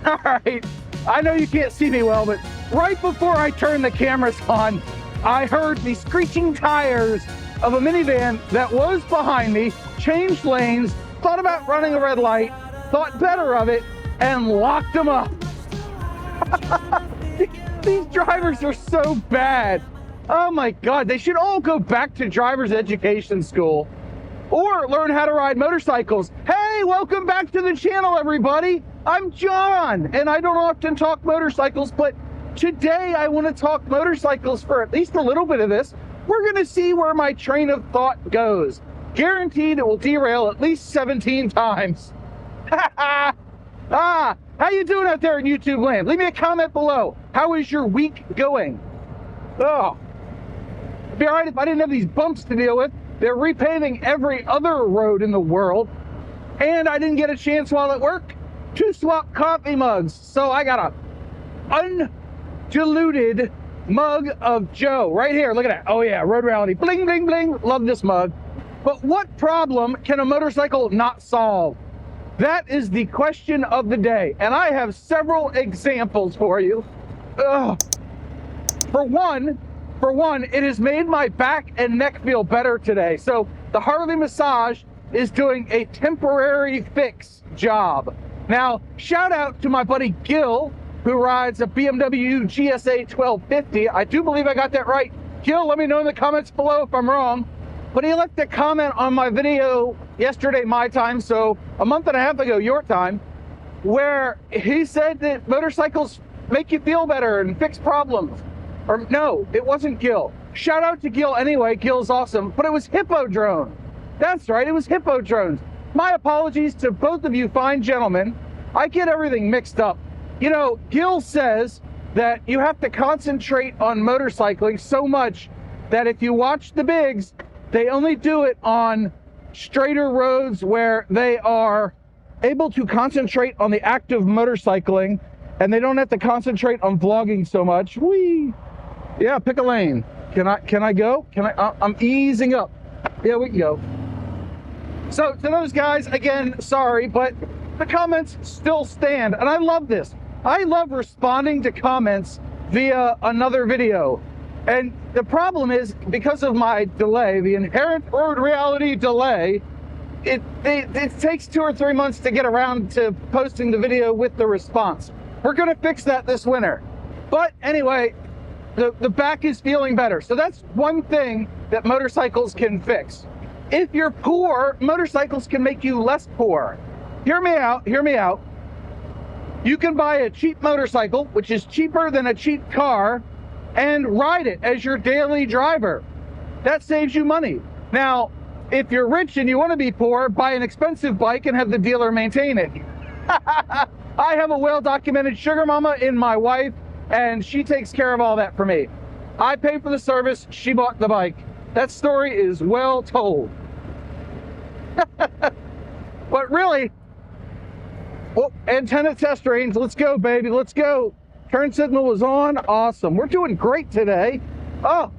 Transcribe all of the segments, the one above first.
All right, I know you can't see me well, but right before I turned the cameras on, I heard the screeching tires of a minivan that was behind me, changed lanes, thought about running a red light, thought better of it, and locked them up. These drivers are so bad. Oh my God, they should all go back to driver's education school or learn how to ride motorcycles. Hey, welcome back to the channel, everybody. I'm John, and I don't often talk motorcycles, but today I want to talk motorcycles for at least a little bit of this. We're going to see where my train of thought goes. Guaranteed it will derail at least 17 times. How you doing out there in YouTube land? Leave me a comment below. How is your week going? Oh, it'd be all right if I didn't have these bumps to deal with. They're repaving every other road in the world, and I didn't get a chance while at work to swap coffee mugs. So I got a undiluted mug of Joe right here. Look at that. Oh yeah, Road Reality. Bling, bling, bling. Love this mug. But what problem can a motorcycle not solve? That is the question of the day, and I have several examples for you. For one, it has made my back and neck feel better today. So the Harley massage is doing a temporary fix job. Now, shout out to my buddy Gil, who rides a BMW GSA 1250. I do believe I got that right. Gil, let me know in the comments below if I'm wrong. But he left a comment on my video yesterday, my time, so a month and a half ago, your time, where he said that motorcycles make you feel better and fix problems. Or no, it wasn't Gil. Shout out to Gil anyway. Gil's awesome. But it was Hippodrone. That's right, it was Hippodrones. My apologies to both of you fine gentlemen. I get everything mixed up. You know, Gil says that you have to concentrate on motorcycling so much that if you watch the bigs, they only do it on straighter roads where they are able to concentrate on the act of motorcycling, and they don't have to concentrate on vlogging so much. Whee! Yeah, pick a lane. Can I go? I'm easing up. Yeah, we can go. So to those guys, again, sorry, but the comments still stand, and I love this. I love responding to comments via another video. And the problem is, because of my delay, the inherent Road Reality delay, it takes 2 or 3 months to get around to posting the video with the response. We're gonna fix that this winter. But anyway, the back is feeling better. So that's one thing that motorcycles can fix. If you're poor, motorcycles can make you less poor. Hear me out, hear me out. You can buy a cheap motorcycle, which is cheaper than a cheap car, and ride it as your daily driver. That saves you money. Now, if you're rich and you want to be poor, buy an expensive bike and have the dealer maintain it. I have a well-documented sugar mama in my wife, and she takes care of all that for me. I pay for the service, she bought the bike. That story is well told. But really, well, antenna test range, let's go, baby, let's go. Turn signal is on, awesome. We're doing great today. Oh,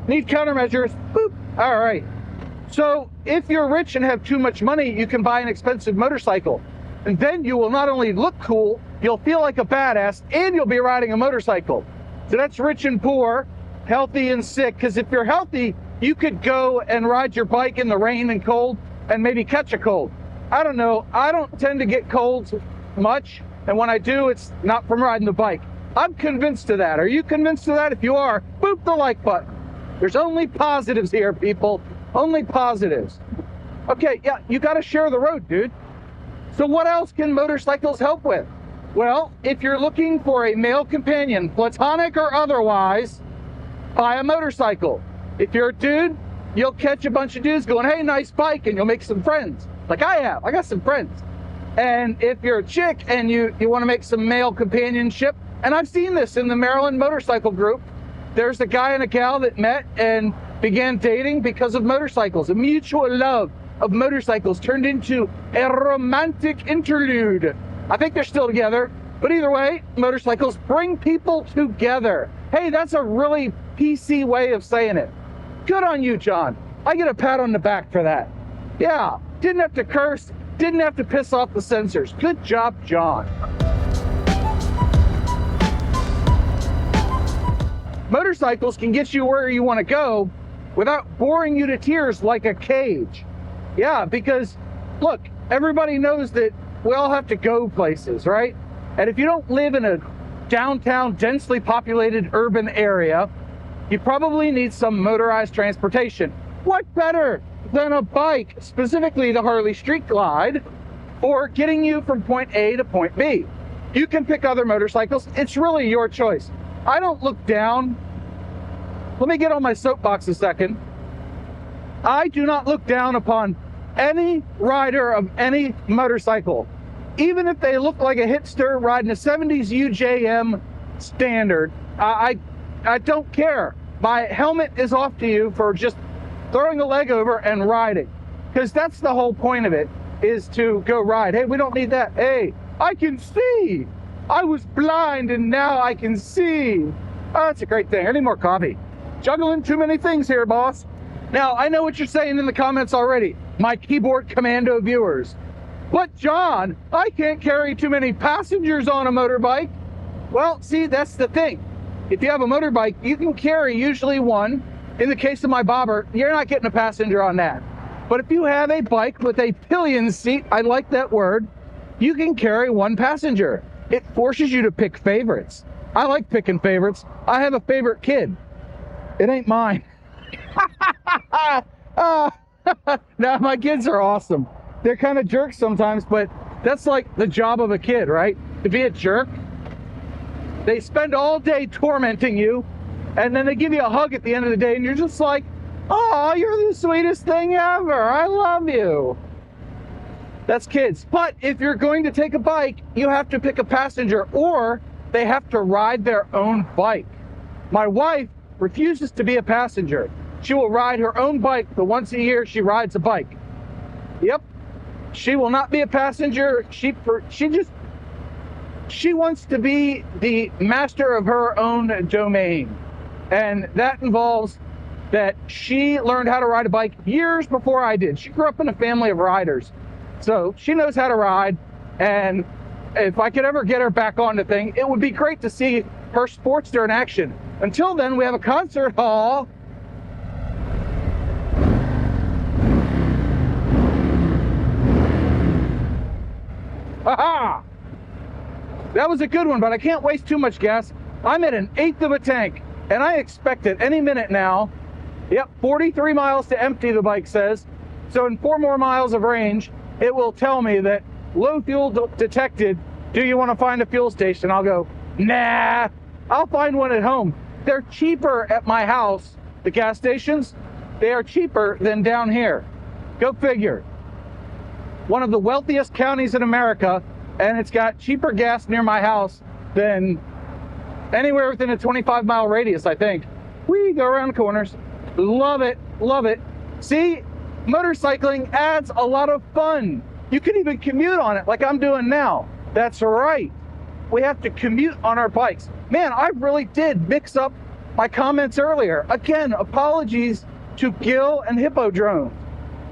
need countermeasures, boop, all right. So if you're rich and have too much money, you can buy an expensive motorcycle. And then you will not only look cool, you'll feel like a badass, and you'll be riding a motorcycle. So that's rich and poor, healthy and sick, because if you're healthy, you could go and ride your bike in the rain and cold and maybe catch a cold. I don't know, I don't tend to get colds much, and when I do, it's not from riding the bike. I'm convinced of that. Are you convinced of that? If you are, boop the like button. There's only positives here, people. Only positives. Okay, yeah, you gotta share the road, dude. So what else can motorcycles help with? Well, if you're looking for a male companion, platonic or otherwise, buy a motorcycle. If you're a dude, you'll catch a bunch of dudes going, hey, nice bike, and you'll make some friends. Like I have, I got some friends. And if you're a chick and you want to make some male companionship, and I've seen this in the Maryland motorcycle group, there's a guy and a gal that met and began dating because of motorcycles. A mutual love of motorcycles turned into a romantic interlude. I think they're still together, but either way, motorcycles bring people together. Hey, that's a really PC way of saying it. Good on you, John. I get a pat on the back for that. Yeah, didn't have to curse, didn't have to piss off the censors. Good job, John. motorcycles can get you where you want to go without boring you to tears like a cage. Yeah, because look, everybody knows that we all have to go places, right? And if you don't live in a downtown, densely populated urban area, you probably need some motorized transportation. What better than a bike, specifically the Harley Street Glide, for getting you from point A to point B? You can pick other motorcycles. It's really your choice. I don't look down. Let me get on my soapbox a second. I do not look down upon any rider of any motorcycle, even if they look like a hipster riding a 70s UJM Standard. I don't care. My helmet is off to you for just throwing a leg over and riding, because that's the whole point of it, is to go ride. Hey, we don't need that. Hey, I can see. I was blind and now I can see. Oh, that's a great thing. I need more coffee. Juggling too many things here, boss. Now, I know what you're saying in the comments already, my keyboard commando viewers. But John, I can't carry too many passengers on a motorbike. Well, see, that's the thing. If you have a motorbike, you can carry usually one. In the case of my bobber, you're not getting a passenger on that. But if you have a bike with a pillion seat, I like that word, you can carry one passenger. It forces you to pick favorites. I like picking favorites. I have a favorite kid. It ain't mine. No, my kids are awesome. They're kind of jerks sometimes, but that's like the job of a kid, right? To be a jerk. They spend all day tormenting you, and then they give you a hug at the end of the day, and you're just like, oh, you're the sweetest thing ever. I love you. That's kids. But if you're going to take a bike, you have to pick a passenger, or they have to ride their own bike. My wife refuses to be a passenger. She will ride her own bike the once a year she rides a bike. Yep. She will not be a passenger. She wants to be the master of her own domain. And that involves that she learned how to ride a bike years before I did. She grew up in a family of riders. So she knows how to ride. And if I could ever get her back on the thing, it would be great to see her Sportster in action. Until then, we have a concert hall. Aha! That was a good one, but I can't waste too much gas. I'm at 1/8 of a tank, and I expect it any minute now. Yep, 43 miles to empty, the bike says. So in 4 more miles of range, it will tell me that low fuel detected. Do you want to find a fuel station? I'll go, nah, I'll find one at home. They're cheaper at my house, the gas stations. They are cheaper than down here. Go figure. One of the wealthiest counties in America, and it's got cheaper gas near my house than anywhere within a 25-mile radius, I think. We go around corners. Love it, love it. See, motorcycling adds a lot of fun. You can even commute on it like I'm doing now. That's right. We have to commute on our bikes. Man, I really did mix up my comments earlier. Again, apologies to Gil and Hippodrome.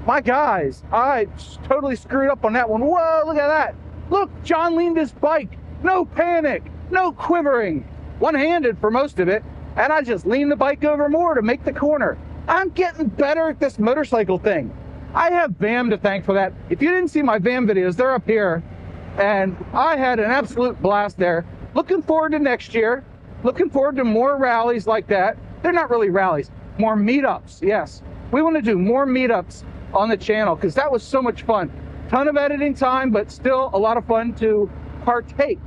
My guys, I totally screwed up on that one. Whoa, look at that. Look, John leaned his bike. No panic, no quivering. One-handed for most of it. And I just leaned the bike over more to make the corner. I'm getting better at this motorcycle thing. I have VAM to thank for that. If you didn't see my VAM videos, they're up here. And I had an absolute blast there. Looking forward to next year. Looking forward to more rallies like that. They're not really rallies, more meetups, yes. We want to do more meetups on the channel because that was so much fun. Ton of editing time, but still a lot of fun to partake.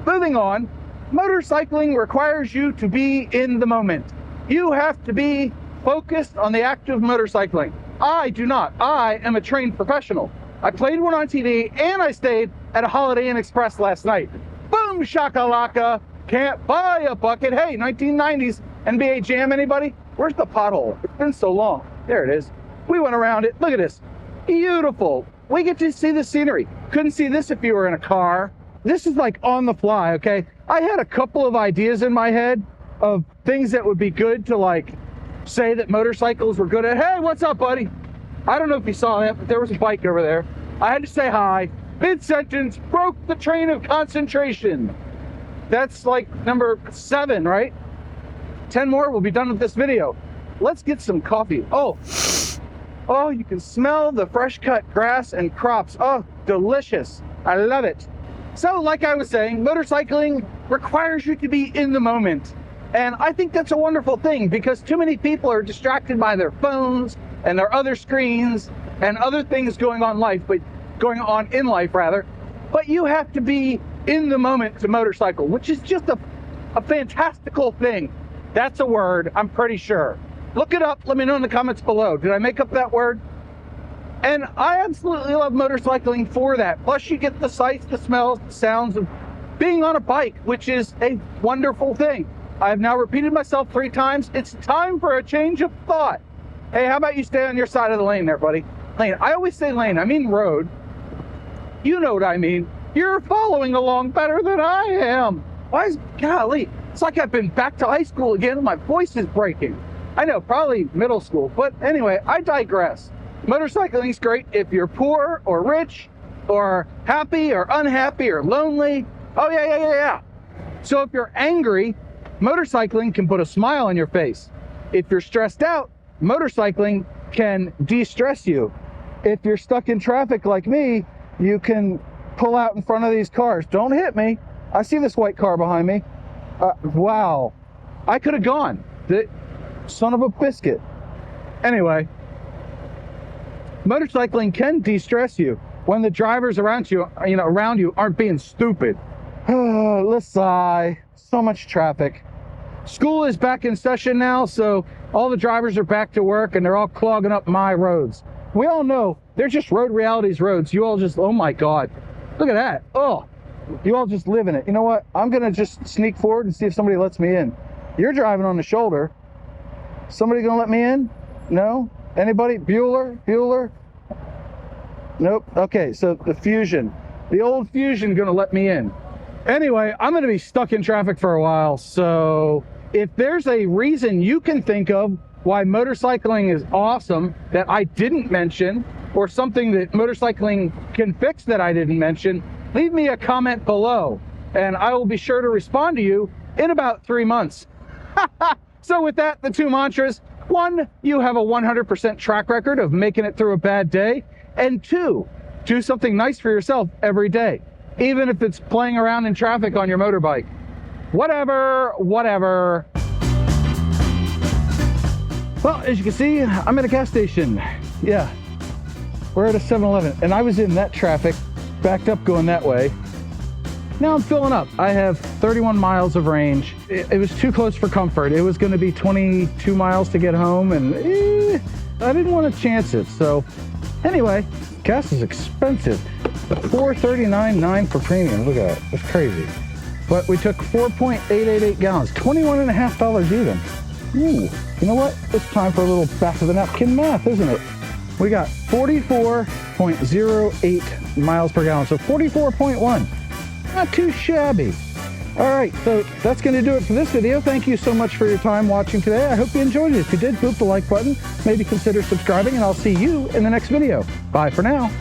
Moving on, motorcycling requires you to be in the moment. You have to be focused on the act of motorcycling. I do not. I am a trained professional. I played one on TV and I stayed at a Holiday Inn Express last night. Boom shakalaka, can't buy a bucket. Hey, 1990s NBA Jam, anybody? Where's the pothole? It's been so long. There it is. We went around it. Look at this. Beautiful. We get to see the scenery. Couldn't see this if you were in a car. This is like on the fly, okay? I had a couple of ideas in my head of things that would be good to like say that motorcycles were good at. Hey, what's up, buddy? I don't know if you saw that, but there was a bike over there. I had to say hi. Mid-sentence, broke the train of concentration. That's like number 7, right? 10 more, we'll be done with this video. Let's get some coffee. Oh, you can smell the fresh cut grass and crops. Oh, delicious. I love it. So like I was saying, motorcycling requires you to be in the moment. And I think that's a wonderful thing because too many people are distracted by their phones and their other screens and other things going on in life rather. But you have to be in the moment to motorcycle, which is just a fantastical thing. That's a word, I'm pretty sure. Look it up, let me know in the comments below. Did I make up that word? And I absolutely love motorcycling for that. Plus you get the sights, the smells, the sounds of being on a bike, which is a wonderful thing. I've now repeated myself 3 times. It's time for a change of thought. Hey, how about you stay on your side of the lane there, buddy? Lane, I always say lane, I mean road. You know what I mean. You're following along better than I am. Golly, it's like I've been back to high school again and my voice is breaking. I know, probably middle school, but anyway, I digress. Motorcycling is great if you're poor or rich or happy or unhappy or lonely. Oh yeah. So if you're angry, motorcycling can put a smile on your face. If you're stressed out, motorcycling can de-stress you. If you're stuck in traffic like me, you can pull out in front of these cars. Don't hit me. I see this white car behind me. Wow. I could have gone. The son of a biscuit. Anyway, motorcycling can de-stress you when the drivers around you aren't being stupid. Let's sigh. So much traffic. School is back in session now, so all the drivers are back to work and they're all clogging up my roads. We all know they're just road realities roads. You all just, oh my God, look at that. Oh, you all just live in it. You know what? I'm going to just sneak forward and see if somebody lets me in. You're driving on the shoulder. Somebody going to let me in? No? Anybody? Bueller? Nope. Okay, so the old Fusion going to let me in. Anyway, I'm going to be stuck in traffic for a while, so if there's a reason you can think of why motorcycling is awesome that I didn't mention, or something that motorcycling can fix that I didn't mention, leave me a comment below, and I will be sure to respond to you in about 3 months. So with that, the 2 mantras. 1, you have a 100% track record of making it through a bad day, and 2, do something nice for yourself every day. Even if it's playing around in traffic on your motorbike. Whatever. Well, as you can see, I'm at a gas station. Yeah, we're at a 7-Eleven, and I was in that traffic, backed up going that way. Now I'm filling up. I have 31 miles of range. It was too close for comfort. It was gonna be 22 miles to get home, and I didn't want to chance it. So anyway, gas is expensive. $4.39.9 for premium. Look at that. That's crazy. But we took 4.888 gallons, $21.50 even. Ooh, you know what? It's time for a little back of the napkin math, isn't it? We got 44.08 miles per gallon, so 44.1. Not too shabby. All right, so that's going to do it for this video. Thank you so much for your time watching today. I hope you enjoyed it. If you did, boop the like button. Maybe consider subscribing, and I'll see you in the next video. Bye for now.